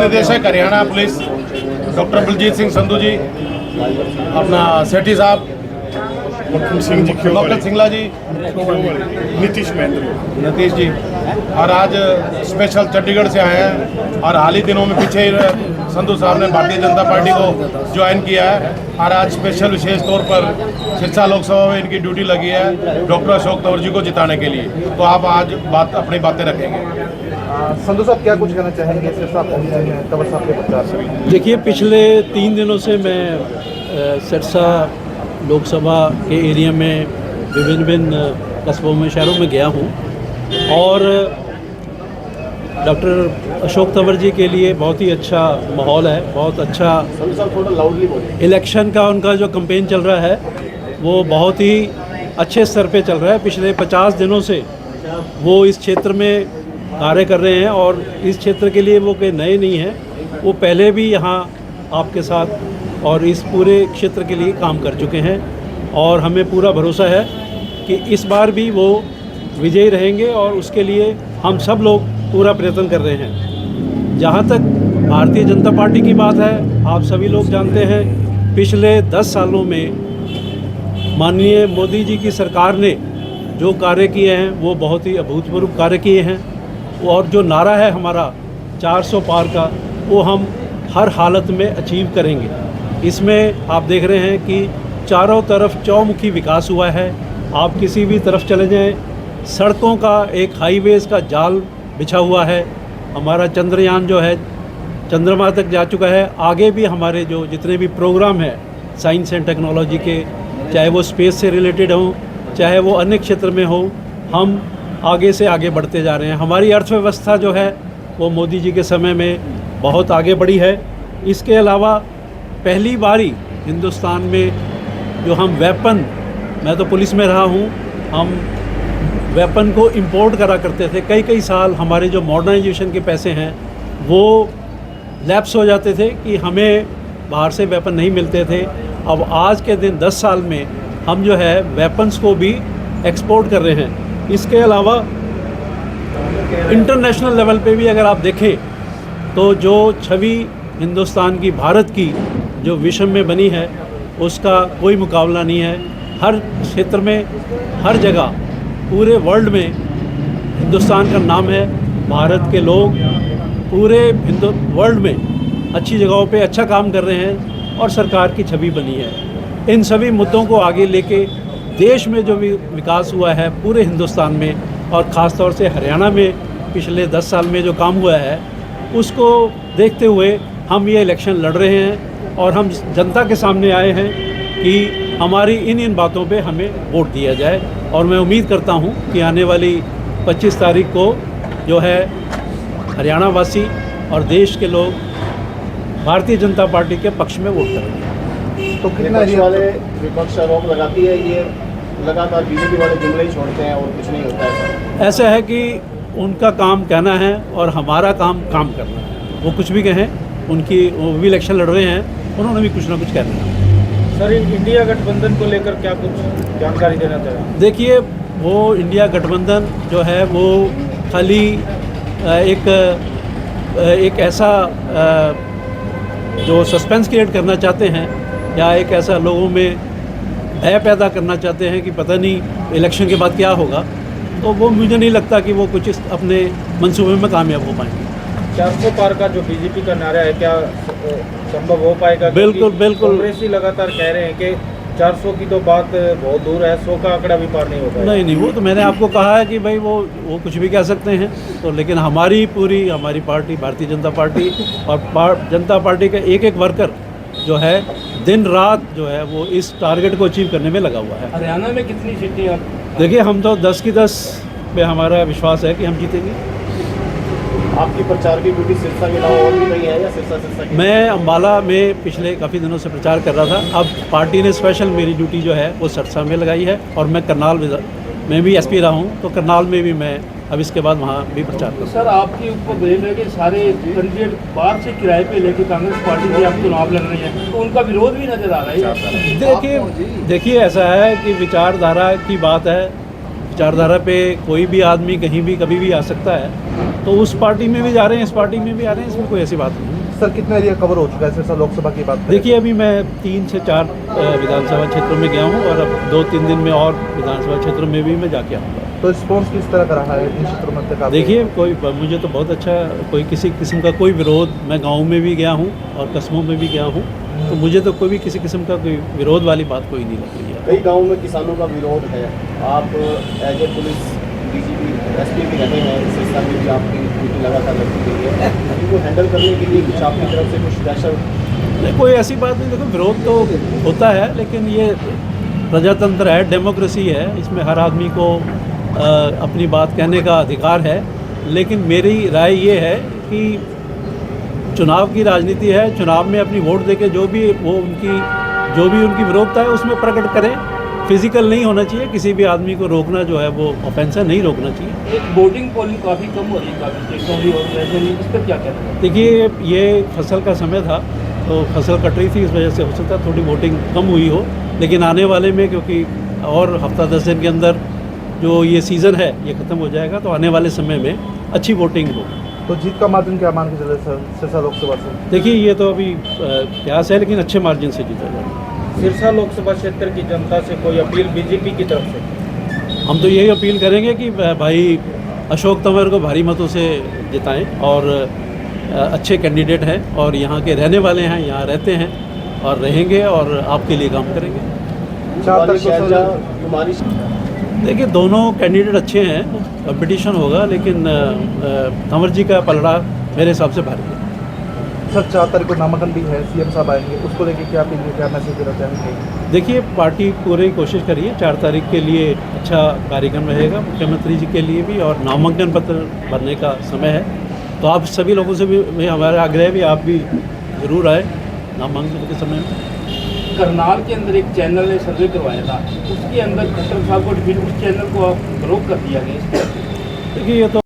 महानिदेशक Haryana police doctor Baljeet Singh Sandhu जी, अपना सेठी साहब लोकल सिंगला जी, नीतीश जी, और आज स्पेशल चंडीगढ़ से आए हैं। और हाल ही दिनों में पीछे ही संधू साहब ने भारतीय जनता पार्टी को ज्वाइन किया है और आज स्पेशल विशेष तौर पर सिरसा लोकसभा में इनकी ड्यूटी लगी है डॉक्टर अशोक तंवर जी को जिताने के लिए। तो आप आज अपनी बातें रखेंगे। संधू साहब क्या कुछ कहना चाहेंगे सिरसा तंवर साहब के प्रचार से? देखिए, पिछले 3 दिनों से मैं सिरसा लोकसभा के एरिया में विभिन्न कस्बों में, शहरों में गया हूँ और डॉक्टर अशोक तंवर जी के लिए बहुत ही अच्छा माहौल है, बहुत अच्छा इलेक्शन का उनका जो कैंपेन चल रहा है वो बहुत ही अच्छे स्तर पे चल रहा है। पिछले 50 दिनों से वो इस क्षेत्र में कार्य कर रहे हैं और इस क्षेत्र के लिए वो कोई नए नहीं हैं, वो पहले भी यहाँ आपके साथ और इस पूरे क्षेत्र के लिए काम कर चुके हैं और हमें पूरा भरोसा है कि इस बार भी वो विजयी रहेंगे और उसके लिए हम सब लोग पूरा प्रयत्न कर रहे हैं। जहाँ तक भारतीय जनता पार्टी की बात है, आप सभी लोग जानते हैं पिछले 10 सालों में माननीय मोदी जी की सरकार ने जो कार्य किए हैं वो बहुत ही अभूतपूर्व कार्य किए हैं और जो नारा है हमारा 400 पार का, वो हम हर हालत में अचीव करेंगे। इसमें आप देख रहे हैं कि चारों तरफ चौमुखी विकास हुआ है। आप किसी भी तरफ चले जाएं, सड़कों का एक हाईवेज़ का जाल बिछा हुआ है। हमारा चंद्रयान जो है चंद्रमा तक जा चुका है। आगे भी हमारे जो जितने भी प्रोग्राम हैं साइंस एंड टेक्नोलॉजी के, चाहे वो स्पेस से रिलेटेड हों, चाहे वो अन्य क्षेत्र में हो, हम आगे से आगे बढ़ते जा रहे हैं। हमारी अर्थव्यवस्था जो है वो मोदी जी के समय में बहुत आगे बढ़ी है। इसके अलावा पहली बारी हिंदुस्तान में जो हम वेपन, मैं तो पुलिस में रहा हूँ, हम वेपन को इंपोर्ट करा करते थे। कई साल हमारे जो मॉडर्नाइजेशन के पैसे हैं वो लैप्स हो जाते थे कि हमें बाहर से वेपन नहीं मिलते थे। अब आज के दिन 10 साल में हम जो है वेपन्स को भी एक्सपोर्ट कर रहे हैं। इसके अलावा इंटरनेशनल लेवल पे भी अगर आप देखें तो जो छवि हिंदुस्तान की, भारत की जो विश्व में बनी है उसका कोई मुकाबला नहीं है। हर क्षेत्र में, हर जगह, पूरे वर्ल्ड में हिंदुस्तान का नाम है। भारत के लोग पूरे वर्ल्ड में अच्छी जगहों पे अच्छा काम कर रहे हैं और सरकार की छवि बनी है। इन सभी मुद्दों को आगे लेके देश में जो भी विकास हुआ है पूरे हिंदुस्तान में और ख़ास तौर से हरियाणा में पिछले 10 साल में जो काम हुआ है उसको देखते हुए हम ये इलेक्शन लड़ रहे हैं और हम जनता के सामने आए हैं कि हमारी इन बातों पे हमें वोट दिया जाए। और मैं उम्मीद करता हूं कि आने वाली 25 तारीख को जो है हरियाणा वासी और देश के लोग भारतीय जनता पार्टी के पक्ष में वोट करेंगे। तो कितना वाले विपक्ष आरोप लगाती है ये लगातार बीजेपी वाले जुमले ही छोड़ते हैं और कुछ नहीं होता है? ऐसा है कि उनका काम कहना है और हमारा काम करना है। वो कुछ भी कहें, वो भी इलेक्शन लड़ रहे हैं, उन्होंने भी कुछ ना कुछ कहना है। सर, इंडिया गठबंधन को लेकर क्या कुछ जानकारी देना चाहिए? देखिए, वो इंडिया गठबंधन जो है वो खाली एक ऐसा जो सस्पेंस क्रिएट करना चाहते हैं या एक ऐसा लोगों में भय पैदा करना चाहते हैं कि पता नहीं इलेक्शन के बाद क्या होगा, तो वो मुझे नहीं लगता कि वो कुछ अपने मंसूबे में कामयाब हो पाएंगे। 400 पार का जो बीजेपी का नारा है, क्या संभव हो पाएगा? बिल्कुल। कांग्रेसी लगातार कह रहे हैं कि 400 की तो बात बहुत दूर है, 100 का आंकड़ा भी पार नहीं होगा। नहीं, वो तो मैंने आपको कहा है कि भाई वो कुछ भी कह सकते हैं, तो लेकिन हमारी पार्टी भारतीय जनता पार्टी और जनता पार्टी का एक वर्कर जो है दिन रात जो है वो इस टारगेट को अचीव करने में लगा हुआ है। हरियाणा में कितनी सीटें आप? देखिए, हम तो 10 की 10 पे हमारा विश्वास है कि हम जीतेंगे। आपकी प्रचार की ड्यूटी सिरसा के अलावा और भी नहीं है या सिरसा की? मैं अम्बाला में पिछले काफ़ी दिनों से प्रचार कर रहा था। अब पार्टी ने स्पेशल मेरी ड्यूटी जो है वो सिरसा में लगाई है और मैं करनाल में भी एसपी रहा हूँ, तो करनाल में भी मैं अब इसके बाद वहाँ भी प्रचार करूँ। सर, आपके ऊपर ब्लेम है कि सारे कैंडिडेट बाहर से किराए पे लेके कांग्रेस पार्टी के आप चुनाव लड़ रही है, तो उनका विरोध भी नजर आ रहा है। देखिए, ऐसा है कि विचारधारा की बात है। विचारधारा पे कोई भी आदमी कहीं भी कभी भी आ सकता है, तो उस पार्टी में भी जा रहे हैं, इस पार्टी में भी आ रहे हैं, इसमें कोई ऐसी बात नहीं है। सर कितना एरिया कवर हो चुका है सिरसा लोकसभा की बात करें? देखिए अभी मैं 3 से 4 विधानसभा क्षेत्रों में गया हूँ और अब 2-3 दिन में और विधानसभा क्षेत्रों में भी मैं जाके आऊँगा। तो रिस्पॉन्स किस तरह का रहा है इन क्षेत्रों में तक? देखिए मुझे तो बहुत अच्छा, कोई किसी किस्म का कोई विरोध, मैं गाँव में भी गया हूँ और कस्बों में भी गया हूँ, तो मुझे तो कोई भी किसी किस्म का कोई विरोध वाली बात कोई नहीं लग रही है। कई गाँव में किसानों का विरोध है, आप as a police DGP SP भी रहे हैं, सिरसा में भी आपकी ड्यूटी लगातार लगती गई है, इनको हैंडल करने के लिए कुछ आपकी तरफ से कुछ प्रेशर? नहीं, कोई ऐसी बात नहीं। देखो विरोध तो होता है, लेकिन ये प्रजातंत्र है, डेमोक्रेसी है, इसमें हर आदमी को अपनी बात कहने का अधिकार है। लेकिन मेरी राय ये है कि चुनाव की राजनीति है, चुनाव में अपनी वोट देके जो भी उनकी विरोधता है उसमें प्रकट करें। फिजिकल नहीं होना चाहिए, किसी भी आदमी को रोकना जो है वो ऑफेंस है, नहीं रोकना चाहिए। एक वोटिंग पोलिंग काफ़ी कम हो रही है, काफ़ी स्टेटों में और वैसे नहीं, इस पर क्या कहना है? देखिए ये फसल का समय था, तो फसल कट रही थी, इस वजह से हो सकता है थोड़ी वोटिंग कम हुई हो, लेकिन आने वाले में क्योंकि और हफ्ता 10 दिन के अंदर जो ये सीज़न है ये ख़त्म हो जाएगा, तो आने वाले समय में अच्छी वोटिंग हो। तो जीत का मार्जिन क्या मान के चले सर सिरसा लोकसभा से? देखिए ये तो अभी प्रयास है, लेकिन अच्छे मार्जिन से जीता जाएगा। सिरसा लोकसभा क्षेत्र की जनता से कोई अपील बीजेपी की तरफ से? हम तो यही अपील करेंगे कि भाई अशोक तंवर को भारी मतों से जिताएं, और अच्छे कैंडिडेट हैं और यहाँ के रहने वाले हैं, यहाँ रहते हैं और रहेंगे और आपके लिए काम करेंगे। देखिए दोनों कैंडिडेट अच्छे हैं, कंपटीशन होगा, लेकिन तंवर जी का पलड़ा मेरे हिसाब से भारी है। सर 4 तारीख को नामांकन भी है, सीएम साहब आएंगे, उसको लेके क्या अपील, क्या मैसेज देना चाहेंगे? देखिए पार्टी पूरी कोशिश करिए, 4 तारीख के लिए अच्छा कार्यक्रम रहेगा मुख्यमंत्री जी के लिए भी, और नामांकन पत्र भरने का समय है, तो आप सभी लोगों से भी हमारा आग्रह है भी आप भी ज़रूर आए नामांकन के समय में। करनाल के अंदर एक चैनल ने सर्वे करवाया था, उसके अंदर खट्टर साहब को डिफीट, उस चैनल को ब्लॉक कर दिया गया। देखिए ये तो